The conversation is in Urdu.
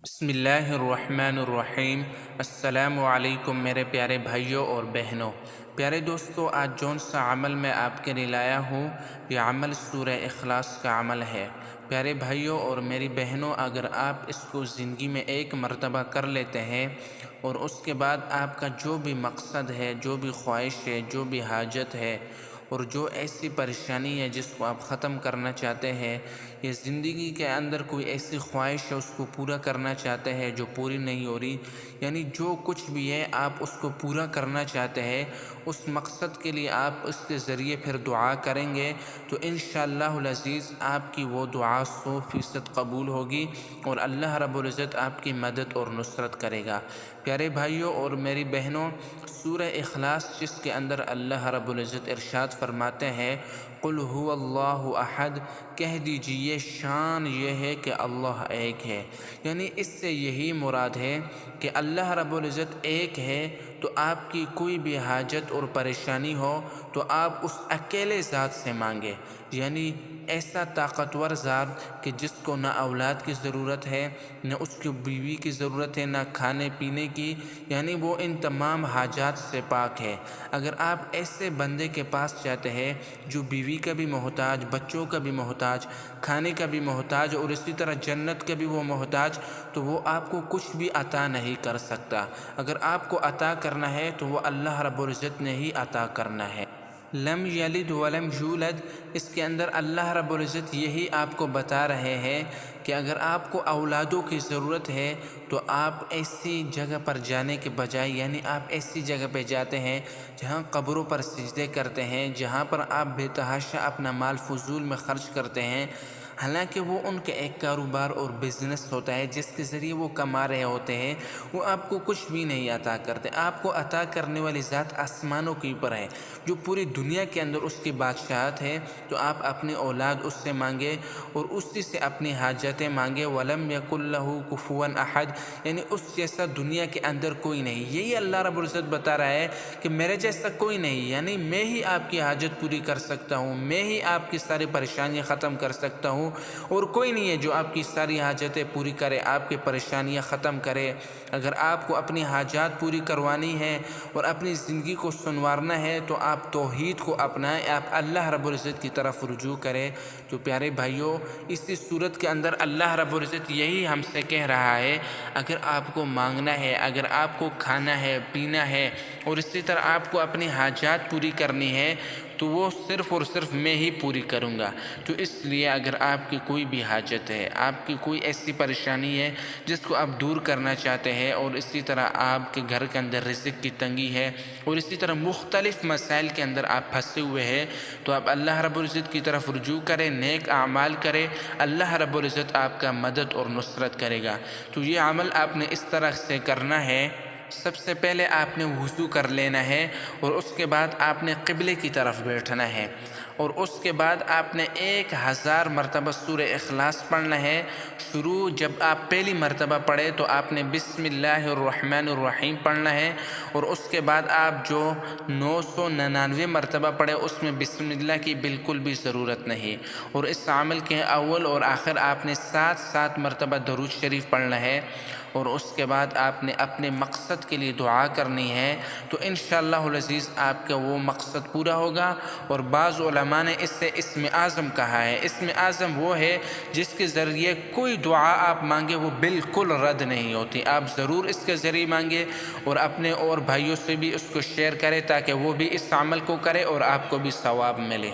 بسم اللہ الرحمن الرحیم۔ السلام علیکم میرے پیارے بھائیوں اور بہنوں، پیارے دوستو، آج جون سا عمل میں آپ کے لیے لایا ہوں، یہ عمل سورہ اخلاص کا عمل ہے۔ پیارے بھائیوں اور میری بہنوں، اگر آپ اس کو زندگی میں ایک مرتبہ کر لیتے ہیں اور اس کے بعد آپ کا جو بھی مقصد ہے، جو بھی خواہش ہے، جو بھی حاجت ہے اور جو ایسی پریشانی ہے جس کو آپ ختم کرنا چاہتے ہیں، یہ زندگی کے اندر کوئی ایسی خواہش ہے اس کو پورا کرنا چاہتے ہیں جو پوری نہیں ہو رہی، یعنی جو کچھ بھی ہے آپ اس کو پورا کرنا چاہتے ہیں، اس مقصد کے لیے آپ اس کے ذریعے پھر دعا کریں گے تو انشاءاللہ العزیز آپ کی وہ دعا 100% قبول ہوگی اور اللہ رب العزت آپ کی مدد اور نصرت کرے گا۔ پیارے بھائیوں اور میری بہنوں، سورہ اخلاص جس کے اندر اللہ رب العزت ارشاد فرماتے ہیں قل هو اللہ احد، کہہ دیجئے شان یہ ہے کہ اللہ ایک ہے، یعنی اس سے یہی مراد ہے کہ اللہ رب العزت ایک ہے تو آپ کی کوئی بھی حاجت اور پریشانی ہو تو آپ اس اکیلے ذات سے مانگے، یعنی ایسا طاقتور ذات کہ جس کو نہ اولاد کی ضرورت ہے، نہ اس کی بیوی کی ضرورت ہے، نہ کھانے پینے کی، یعنی وہ ان تمام حاجات سے پاک ہے۔ اگر آپ ایسے بندے کے پاس جاتے ہیں جو بیوی کا بھی محتاج، بچوں کا بھی محتاج، کھانے کا بھی محتاج اور اسی طرح جنت کا بھی وہ محتاج، تو وہ آپ کو کچھ بھی عطا نہیں کر سکتا۔ اگر آپ کو عطا کرنا ہے تو وہ اللہ رب العزت نے ہی عطا کرنا ہے۔ لم یلد ولم یولد، اس کے اندر اللہ رب العزت یہی آپ کو بتا رہے ہیں کہ اگر آپ کو اولادوں کی ضرورت ہے تو آپ ایسی جگہ پر جانے کے بجائے، یعنی آپ ایسی جگہ پہ جاتے ہیں جہاں قبروں پر سجدے کرتے ہیں، جہاں پر آپ بے تحاشا اپنا مال فضول میں خرچ کرتے ہیں، حالانکہ وہ ان کے ایک کاروبار اور بزنس ہوتا ہے جس کے ذریعے وہ کما رہے ہوتے ہیں، وہ آپ کو کچھ بھی نہیں عطا کرتے۔ آپ کو عطا کرنے والی ذات آسمانوں کے اوپر ہے جو پوری دنیا کے اندر اس کی بادشاہت ہے، تو آپ اپنی اولاد اس سے مانگے اور اسی سے اپنی حاجتیں مانگے۔ وَلَمْ يَكُنْ لَهُ كُفُوًا أَحَدٌ، یعنی اس جیسا دنیا کے اندر کوئی نہیں۔ یہی اللہ رب العزت بتا رہا ہے کہ میرے جیسا کوئی نہیں، یعنی میں ہی آپ کی حاجت پوری کر سکتا ہوں، میں ہی آپ کی ساری پریشانیاں ختم کر سکتا ہوں، اور کوئی نہیں ہے جو آپ کی ساری حاجتیں پوری کرے، آپ کی پریشانیاں ختم کرے۔ اگر آپ کو اپنی حاجات پوری کروانی ہے اور اپنی زندگی کو سنوارنا ہے تو آپ توحید کو اپنائیں، آپ اللہ رب العزت کی طرف رجوع کریں۔ تو پیارے بھائیوں، اسی صورت کے اندر اللہ رب العزت یہی ہم سے کہہ رہا ہے، اگر آپ کو مانگنا ہے، اگر آپ کو کھانا ہے، پینا ہے اور اسی طرح آپ کو اپنی حاجات پوری کرنی ہے تو وہ صرف اور صرف میں ہی پوری کروں گا۔ تو اس لیے اگر آپ کی کوئی بھی حاجت ہے، آپ کی کوئی ایسی پریشانی ہے جس کو آپ دور کرنا چاہتے ہیں، اور اسی طرح آپ کے گھر کے اندر رزق کی تنگی ہے اور اسی طرح مختلف مسائل کے اندر آپ پھنسے ہوئے ہیں، تو آپ اللہ رب العزت کی طرف رجوع کریں، نیک اعمال کریں، اللہ رب العزت آپ کا مدد اور نصرت کرے گا۔ تو یہ عمل آپ نے اس طرح سے کرنا ہے، سب سے پہلے آپ نے وضو کر لینا ہے اور اس کے بعد آپ نے قبلے کی طرف بیٹھنا ہے، اور اس کے بعد آپ نے 1000 مرتبہ سورہ اخلاص پڑھنا ہے۔ شروع جب آپ پہلی مرتبہ پڑھے تو آپ نے بسم اللہ الرحمن الرحیم پڑھنا ہے، اور اس کے بعد آپ جو 999 مرتبہ پڑھے اس میں بسم اللہ کی بالکل بھی ضرورت نہیں، اور اس عمل کے اول اور آخر آپ نے 7 مرتبہ درود شریف پڑھنا ہے، اور اس کے بعد آپ نے اپنے مقصد کے لیے دعا کرنی ہے، تو انشاءاللہ العزیز آپ کا وہ مقصد پورا ہوگا۔ اور بعض علماء نے اس سے اسم اعظم کہا ہے۔ اسم اعظم وہ ہے جس کے ذریعے کوئی دعا آپ مانگے وہ بالکل رد نہیں ہوتی، آپ ضرور اس کے ذریعے مانگے اور اپنے اور بھائیوں سے بھی اس کو شیئر کریں تاکہ وہ بھی اس عمل کو کرے اور آپ کو بھی ثواب ملے۔